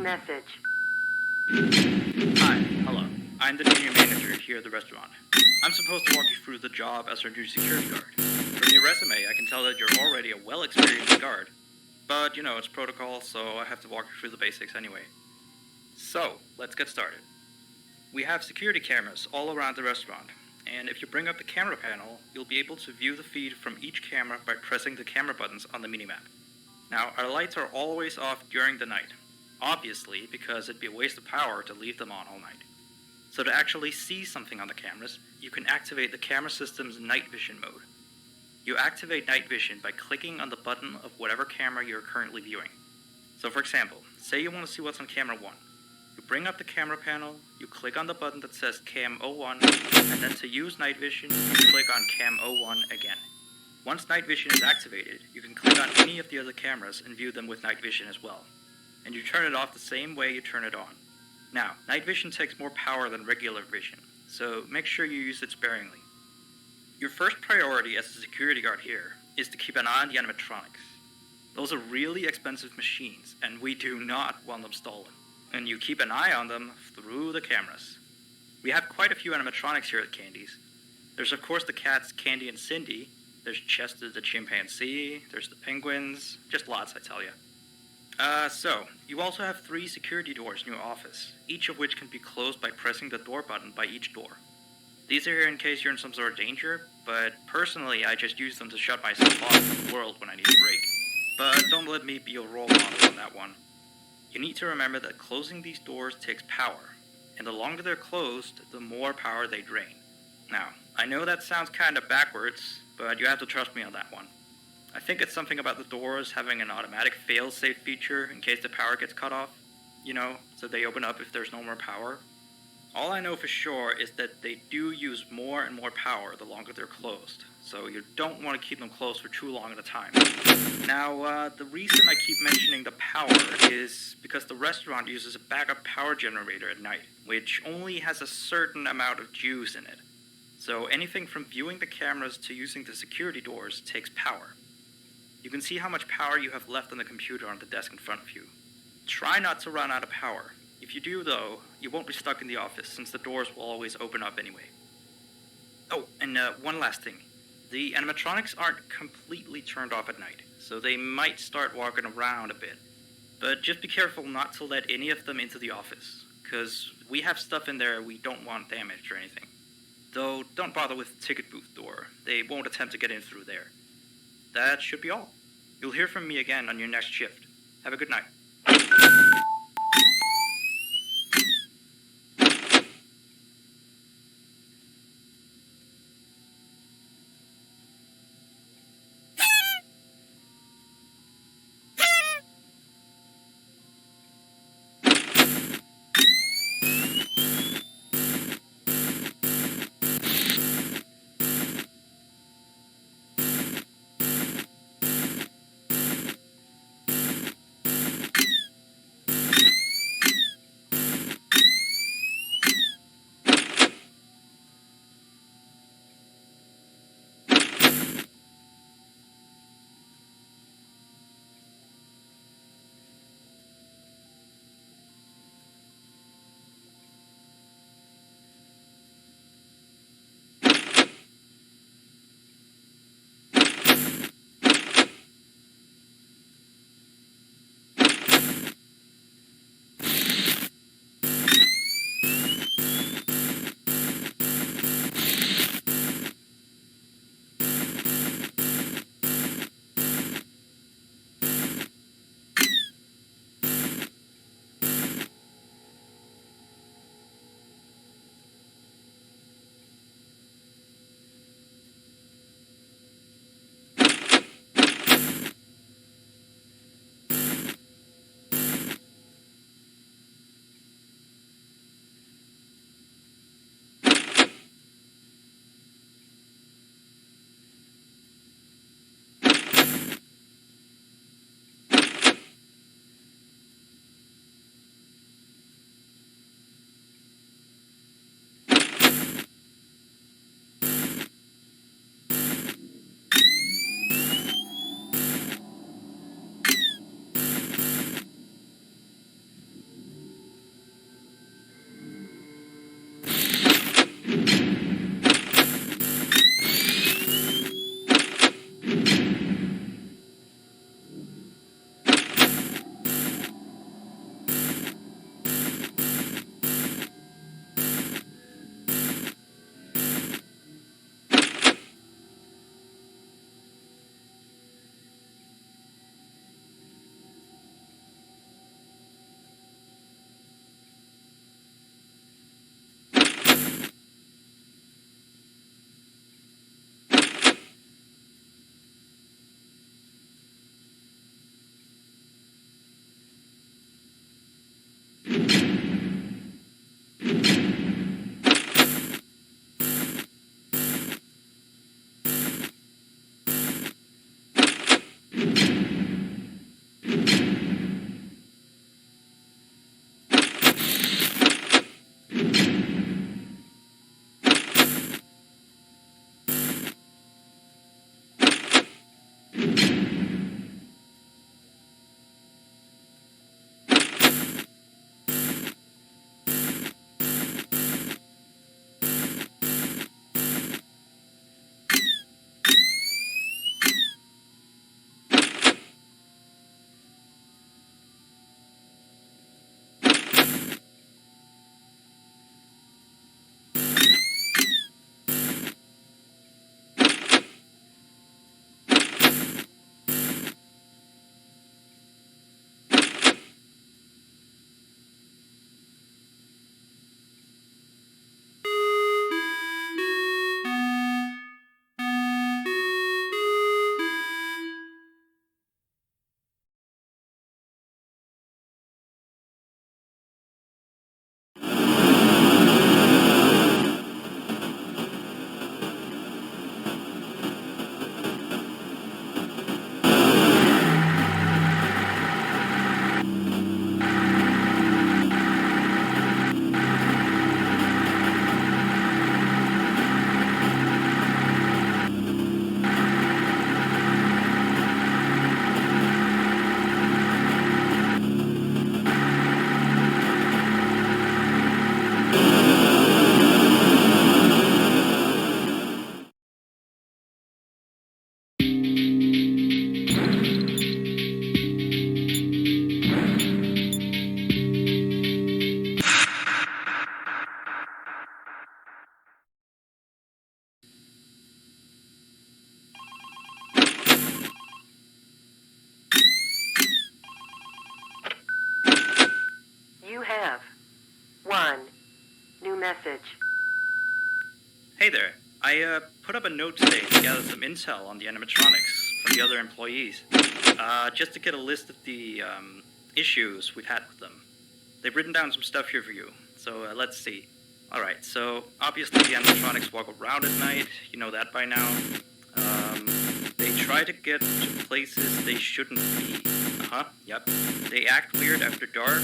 message. Hi, hello. I'm the junior manager here at the restaurant. I'm supposed to walk you through the job as our new security guard. From your resume, I can tell that you're already a well-experienced guard. But, it's protocol, so I have to walk you through the basics anyway. So, let's get started. We have security cameras all around the restaurant, and if you bring up the camera panel, you'll be able to view the feed from each camera by pressing the camera buttons on the minimap. Now, our lights are always off during the night, obviously because it'd be a waste of power to leave them on all night. So to actually see something on the cameras, you can activate the camera system's night vision mode. You activate night vision by clicking on the button of whatever camera you're currently viewing. So for example, say you want to see what's on camera 1. You bring up the camera panel, you click on the button that says Cam 01, and then to use night vision, you click on Cam 01 again. Once night vision is activated, you can click on any of the other cameras and view them with night vision as well. And you turn it off the same way you turn it on. Now, night vision takes more power than regular vision, so make sure you use it sparingly. Your first priority as a security guard here is to keep an eye on the animatronics. Those are really expensive machines, and we do not want them stolen. And you keep an eye on them through the cameras. We have quite a few animatronics here at Candy's. There's of course the cats Candy and Cindy, there's Chester the chimpanzee, there's the penguins, just lots I tell you. So, you also have 3 security doors in your office, each of which can be closed by pressing the door button by each door. These are here in case you're in some sort of danger, but personally I just use them to shut myself off from the world when I need a break. But don't let me be your role model on that one. You need to remember that closing these doors takes power, and the longer they're closed, the more power they drain. Now, I know that sounds kinda backwards, but you have to trust me on that one. I think it's something about the doors having an automatic fail-safe feature in case the power gets cut off, so they open up if there's no more power. All I know for sure is that they do use more and more power the longer they're closed, so you don't want to keep them closed for too long at a time. Now, the reason I keep mentioning the power is because the restaurant uses a backup power generator at night, which only has a certain amount of juice in it. So anything from viewing the cameras to using the security doors takes power. You can see how much power you have left on the computer on the desk in front of you. Try not to run out of power. If you do, though, you won't be stuck in the office since the doors will always open up anyway. Oh, and one last thing. The animatronics aren't completely turned off at night, so they might start walking around a bit. But just be careful not to let any of them into the office, because we have stuff in there we don't want damaged or anything. Though, don't bother with the ticket booth door. They won't attempt to get in through there. That should be all. You'll hear from me again on your next shift. Have a good night. message. Hey there. I put up a note today to gather some intel on the animatronics from the other employees. Just to get a list of the issues we've had with them. They've written down some stuff here for you, so let's see. Alright, so obviously the animatronics walk around at night, you know that by now. They try to get to places they shouldn't be. Yep. They act weird after dark.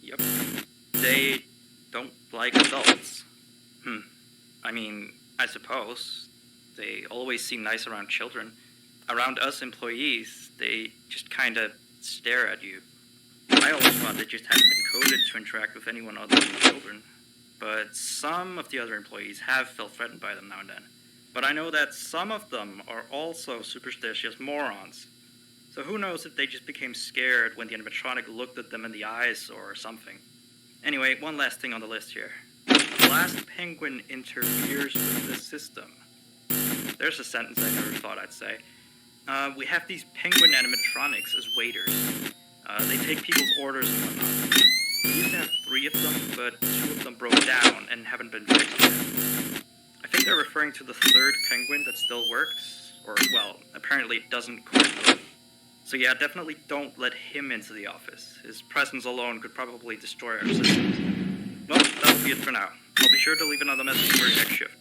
Yep. They don't like adults. I mean, I suppose. They always seem nice around children. Around us employees, they just kinda stare at you. I always thought they just hadn't been coded to interact with anyone other than children. But some of the other employees have felt threatened by them now and then. But I know that some of them are also superstitious morons. So who knows if they just became scared when the animatronic looked at them in the eyes or something. Anyway, one last thing on the list here. Last penguin interferes with the system. There's a sentence I never thought I'd say. We have these penguin animatronics as waiters. They take people's orders and whatnot. We used to have 3 of them, but 2 of them broke down and haven't been fixed yet. I think they're referring to the 3rd penguin that still works, or, well, apparently it doesn't quite work. So yeah, definitely don't let him into the office. His presence alone could probably destroy our systems. Well, that'll be it for now. I'll be sure to leave another message for your next shift.